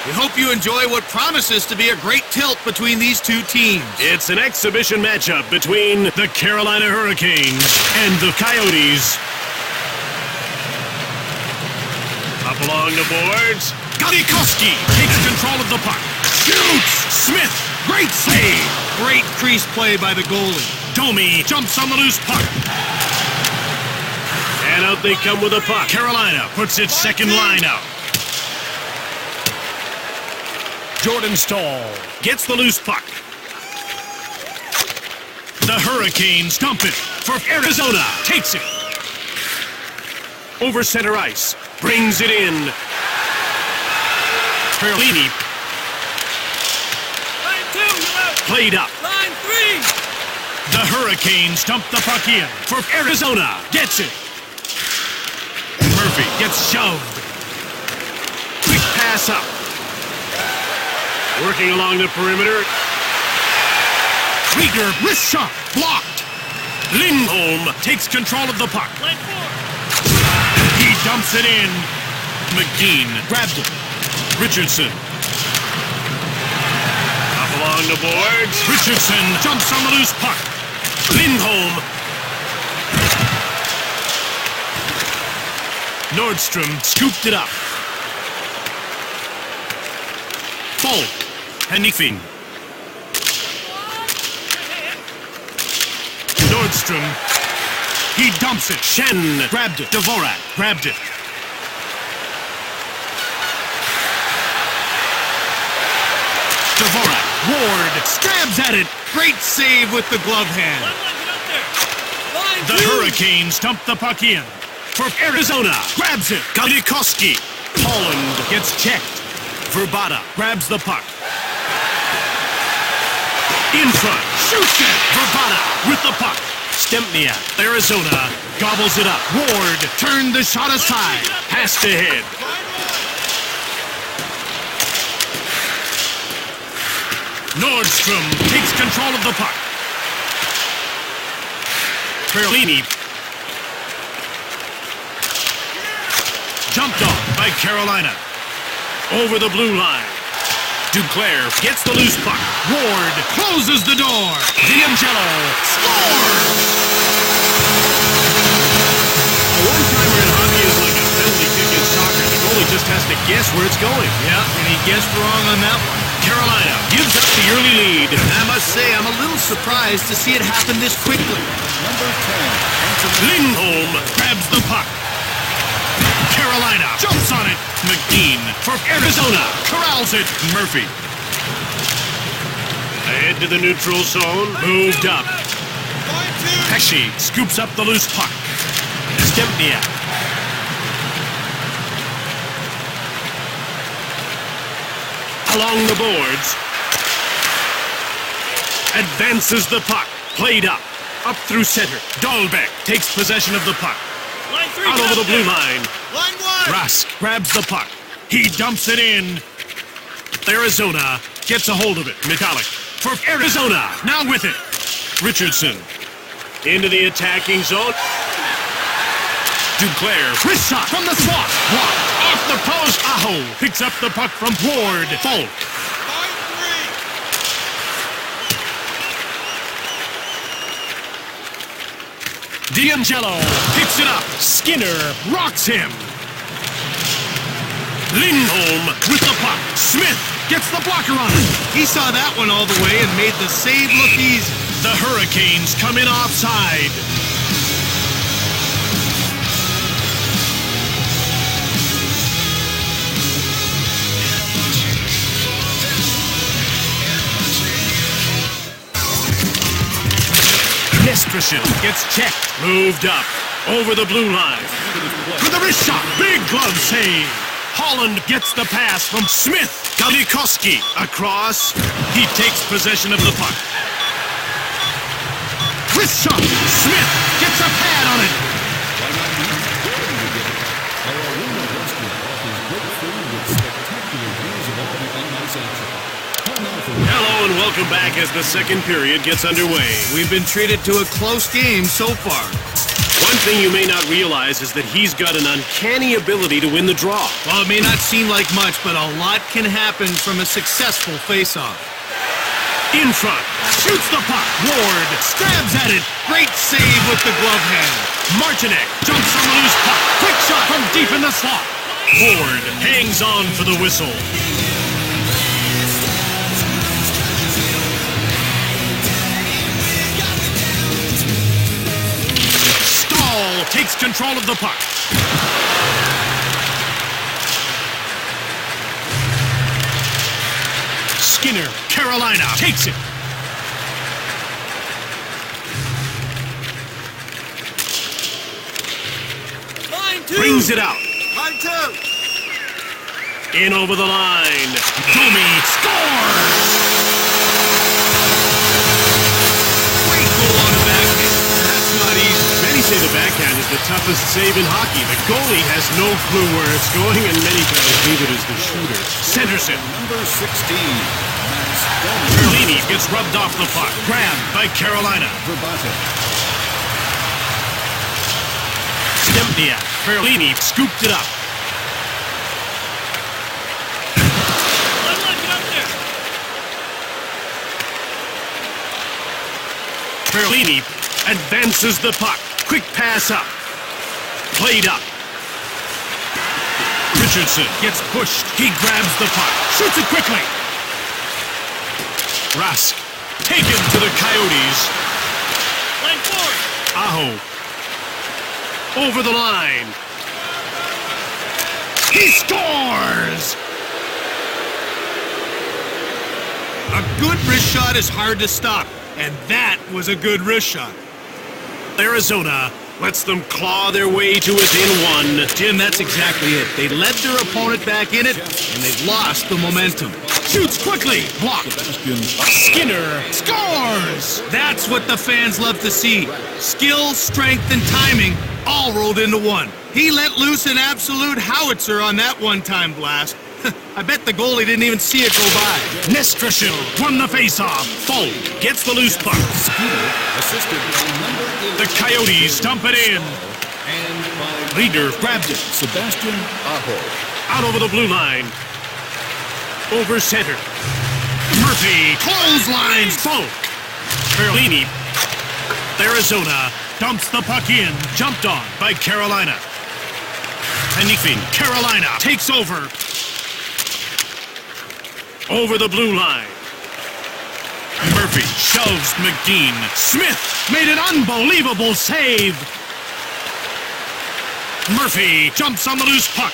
We hope you enjoy what promises to be a great tilt between these two teams. It's an exhibition matchup between the Carolina Hurricanes and the Coyotes. Up along the boards. Galikowski takes control of the puck. Shoots! Smith, great save! Great crease play by the goalie. Domi jumps on the loose puck. And out they come with the puck. Carolina puts its second line out. Jordan Stahl gets the loose puck. The Hurricanes dump it for Arizona. Takes it. Over center ice. Brings it in. Perlini. Line 2, Played up. Line 3. The Hurricanes dump the puck in for Arizona. Gets it. Murphy gets shoved. Quick pass up. Working along the perimeter. Krieger, wrist shot, blocked. Lindholm takes control of the puck. Line 4. He dumps it in. McGinn grabbed it. Richardson. Up along the boards. Richardson jumps on the loose puck. Lindholm. Nordstrom scooped it up. Fold. Hanifin. Nordstrom. He dumps it. Shen grabbed it. Dvorak grabbed it. Dvorak. Ward stabs at it. Great save with the glove hand. Line 1, get up there. Line The 2. Hurricanes dump the puck in. For Arizona. Grabs it. Galikowski. Holland gets checked. Verbata grabs the puck. In front. Shoots it. Verbata with the puck. Stempniak. Arizona gobbles it up. Ward turned the shot aside. Passed ahead. Nordstrom takes control of the puck. Perlini. Jumped on by Carolina. Over the blue line. Duclair gets the loose puck. Ward closes the door. D'Angelo scores! A one-timer in hockey is like a penalty kick in soccer. The goalie just has to guess where it's going. Yeah, and he guessed wrong on that one. Carolina gives up the early lead. And I must say, I'm a little surprised to see it happen this quickly. Lindholm grabs the puck. Carolina jumps on it. McGinn for Arizona. Corrals it. Murphy. Ahead to the neutral zone. Moved up. Pesci scoops up the loose puck. Stempniak. Along the boards. Advances the puck. Played up. Up through center. Dahlbeck takes possession of the puck. Line 3, Out get over up the blue there. line. Line 1. Rask grabs the puck. He dumps it in. Arizona gets a hold of it. Metallic for Arizona. Now with it. Richardson into the attacking zone. Duclair. Wrist shot from the slot. Blocked. Off the post. Aho picks up the puck from Ward. Folk. D'Angelo picks it up. Skinner rocks him. Lindholm with the puck. Smith gets the blocker on it. He saw that one all the way and made the save look easy. The Hurricanes come in offside. Nestrashin gets checked. Moved up. Over the blue line. For the wrist shot. Big glove save. Holland gets the pass from Smith. Galikowski across. He takes possession of the puck. Wrist shot. Smith gets a pad on it. Hello and welcome back as the second period gets underway. We've been treated to a close game so far. One thing you may not realize is that he's got an uncanny ability to win the draw. Well, it may not seem like much, but a lot can happen from a successful face-off. In front, shoots the puck. Ward stabs at it. Great save with the glove hand. Martinek jumps on the loose puck. Quick shot from deep in the slot. Ward hangs on for the whistle. Stahl takes control of the puck. Skinner, Carolina, takes it. Line 2. Brings it out. Line 2. In over the line. Domi scores! Great goal on the backhand. That's not easy. Many say the backhand is the toughest save in hockey. The goalie has no clue where it's going, and many times neither does the shooter. Centers it. Number 16, Max Perlini gets rubbed off the puck. Grabbed by Carolina. Verbata. Stempniak. Perlini scooped it up. Get up there. Perlini advances the puck. Quick pass up. Played up. Richardson gets pushed. He grabs the puck. Shoots it quickly. Rask taken to the Coyotes. Line 4. Aho. Over the line. He scores! A good wrist shot is hard to stop, and that was a good wrist shot. Arizona lets them claw their way to within one. Jim, that's exactly it. They led their opponent back in it, and they've lost the momentum. Shoots quickly. Blocked. Skinner scores! That's what the fans love to see. Skill, strength, and timing all rolled into one. He let loose an absolute howitzer on that one-time blast. I bet the goalie didn't even see it go by. Nestrashil won the faceoff. Fold gets the loose puck. Assisted by number 11. The Coyotes dump it in. And by Leader grabs it. Sebastian Aho. Out over the blue line. Over center. Murphy clotheslines both. Perlini. Arizona dumps the puck in. Jumped on by Carolina. Hanifin. Carolina takes over. Over the blue line. Murphy shoves McGean. Smith made an unbelievable save. Murphy jumps on the loose puck.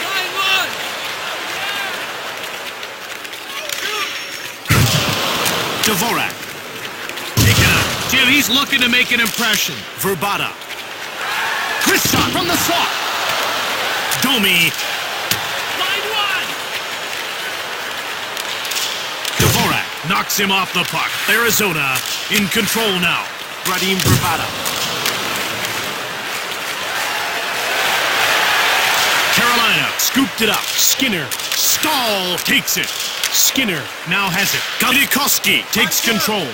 Line 1. Dvorak. Taken out. Jim, he's looking to make an impression. Verbata. Chris shot from the slot. Domi. Line 1. Dvorak knocks him off the puck. Arizona in control now. Radim Verbata. Carolina scooped it up. Skinner. Stahl takes it. Skinner now has it. Galikowski takes control.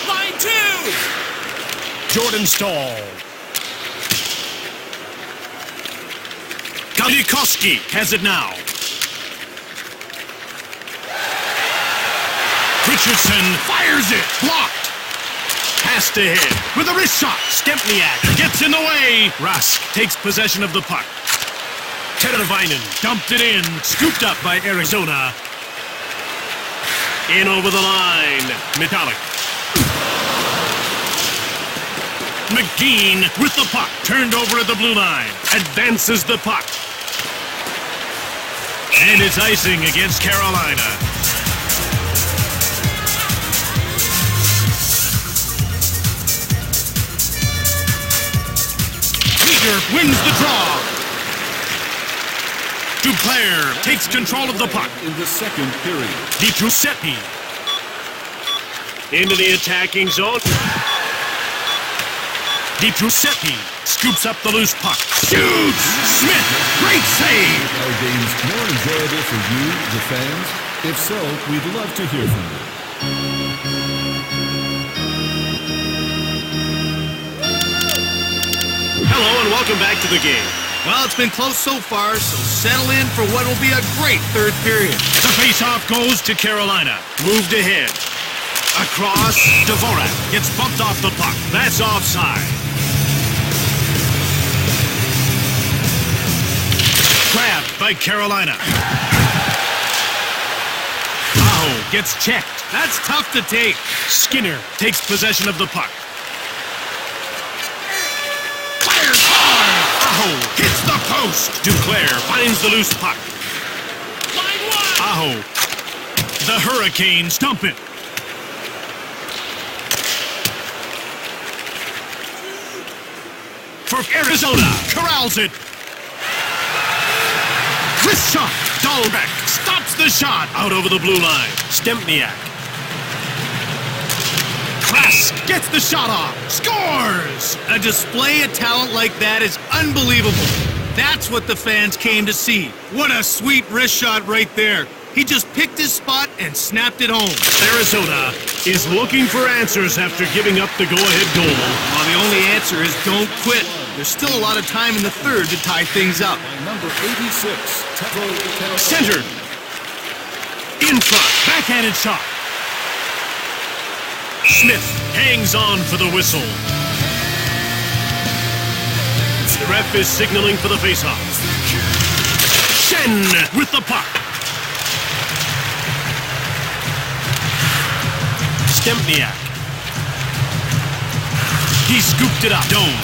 Line 2. Jordan Stahl. Galikowski has it now. Richardson fires it. Blocked. Pass to him with a wrist shot. Stempniak gets in the way. Rask takes possession of the puck. Teravainen dumped it in. Scooped up by Arizona. In over the line. Metallic. McGean with the puck. Turned over at the blue line. Advances the puck. And it's icing against Carolina. Peter wins the draw. Duclair takes control of the puck. In the second period. Di Into the attacking zone. Deep Giuseppe scoops up the loose puck. Shoots! Smith, great save! Are games more enjoyable for you, the fans? If so, we'd love to hear from you. Hello and welcome back to the game. Well, it's been close so far, so settle in for what will be a great third period. The faceoff goes to Carolina. Moved ahead. Across, Dvorak gets bumped off the puck. That's offside. Grabbed by Carolina. Aho gets checked. That's tough to take. Skinner takes possession of the puck. Fires hard! Aho hits the post. Duclair finds the loose puck. Line one. Aho. The Hurricanes dump it. For Arizona, corrals it. Wrist shot. Dahlbeck stops the shot out over the blue line. Stempniak. Krask gets the shot off. Scores! A display of talent like that is unbelievable. That's what the fans came to see. What a sweet wrist shot right there. He just picked his spot and snapped it home. Arizona is looking for answers after giving up the go-ahead goal. Well, the only answer is don't quit. There's still a lot of time in the third to tie things up. Number 86, Tefo Carolina. Centered. In front. Backhanded shot. Smith hangs on for the whistle. The ref is signaling for the faceoff. Shen with the puck. Stempniak. He scooped it up. Dome.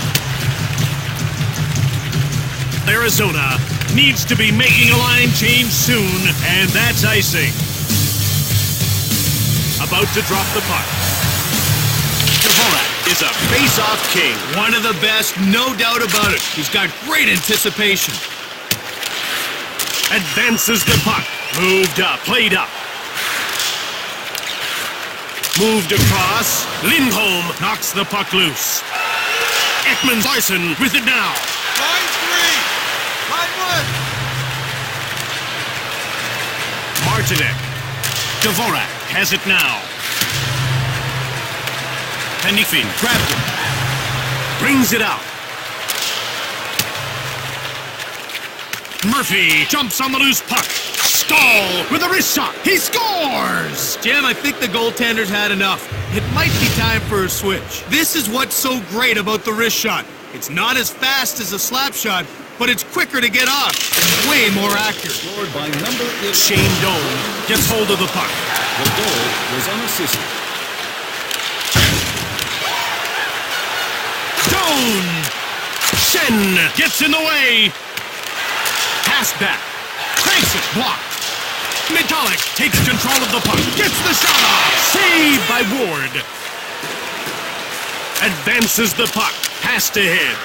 Arizona needs to be making a line change soon, and that's icing. About to drop the puck. Dvorak is a face-off king. One of the best, no doubt about it. He's got great anticipation. Advances the puck. Moved up, played up. Moved across. Lindholm knocks the puck loose. Ekman Larson with it now. Line three. Line one. Martinek. Dvorak has it now. Panifin grabbed it. Brings it out. Murphy jumps on the loose puck. Stahl with a wrist shot. He scores! Jim, I think the goaltender's had enough. It might be time for a switch. This is what's so great about the wrist shot. It's not as fast as a slap shot, but it's quicker to get off and way more accurate. Scored by number 11. Shane Doan gets hold of the puck. The goal was unassisted. Doan! Shen gets in the way. Pass back. Cranks it. Blocked. Metallic takes control of the puck. Gets the shot off. Saved by Ward. Advances the puck. Passed ahead.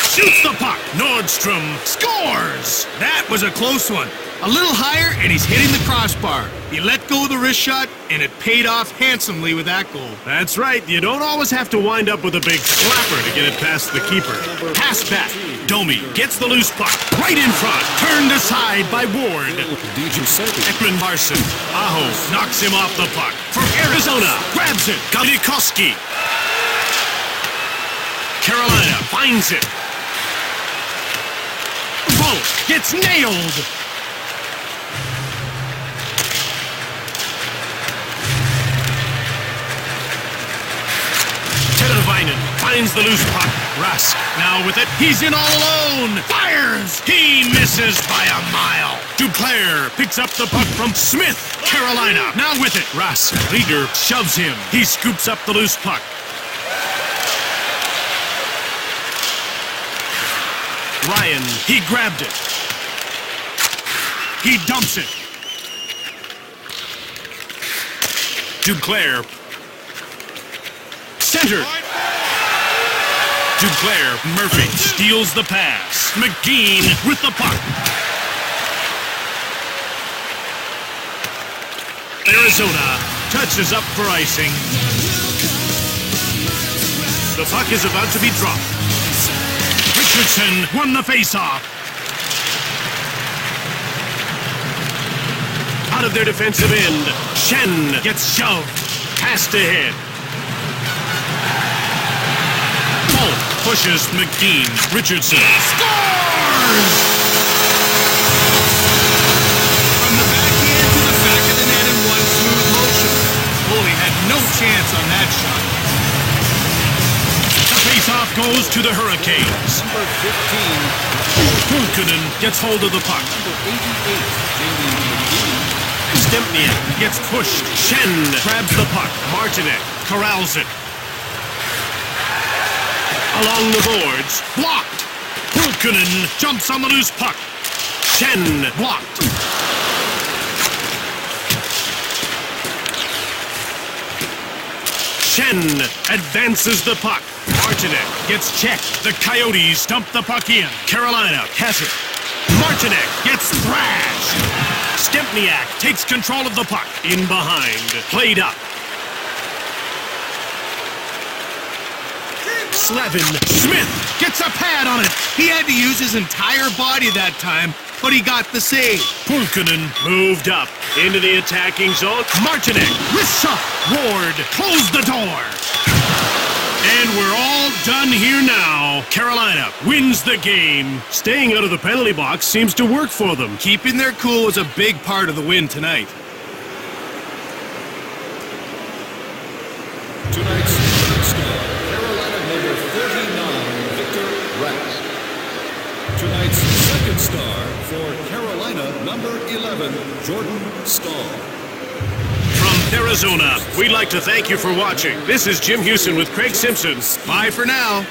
Shoots the puck. Nordstrom scores. That was a close one. A little higher, and he's hitting the crossbar. He let go of the wrist shot, and it paid off handsomely with that goal. That's right. You don't always have to wind up with a big slapper to get it past the keeper. Pass back. Domi gets the loose puck. Right in front. Turned aside by Ward. Ekman Larson. Aho knocks him off the puck. For Arizona. Grabs it. Galikoski. Carolina finds it. Bolt gets nailed. Teravainen finds the loose puck. Rask now with it. He's in all alone. Fires. He misses by a mile. Duclair picks up the puck from Smith. Carolina now with it. Rask. Leader shoves him. He scoops up the loose puck. Ryan. He grabbed it. He dumps it. Duclair. Centered. Duclair. Murphy steals the pass. McGean with the puck. Arizona touches up for icing. The puck is about to be dropped. Richardson won the faceoff. Out of their defensive end, Shen gets shoved. Passed ahead. Bolt pushes McGean. Richardson scores! From the backhand to the back of the net in one smooth motion. Goalie had no chance on that shot. The faceoff goes to the Hurricanes. Number 15, Pulkkinen gets hold of the puck. number 88, Jamie McGee. Stempniak gets pushed. Shen grabs the puck. Martinek corrals it. Along the boards. Blocked. Pulkkinen jumps on the loose puck. Shen blocked. Shen advances the puck. Martinek gets checked. The Coyotes dump the puck in. Carolina has it. Martinek gets thrashed. Stempniak takes control of the puck. In behind. Played up. Slevin Smith gets a pad on it. He had to use his entire body that time, but he got the save. Pulkkinen moved up into the attacking zone. Martinek, wrist shot. Ward, close the door. And we're all done here now. Carolina wins the game. Staying out of the penalty box seems to work for them. Keeping their cool was a big part of the win tonight. Tonight's third star, Carolina number 39, Victor Rask. Tonight's second star for Carolina, number 11, Jordan Stahl. From Arizona, we'd like to thank you for watching. This is Jim Houston with Craig Simpson. Bye for now.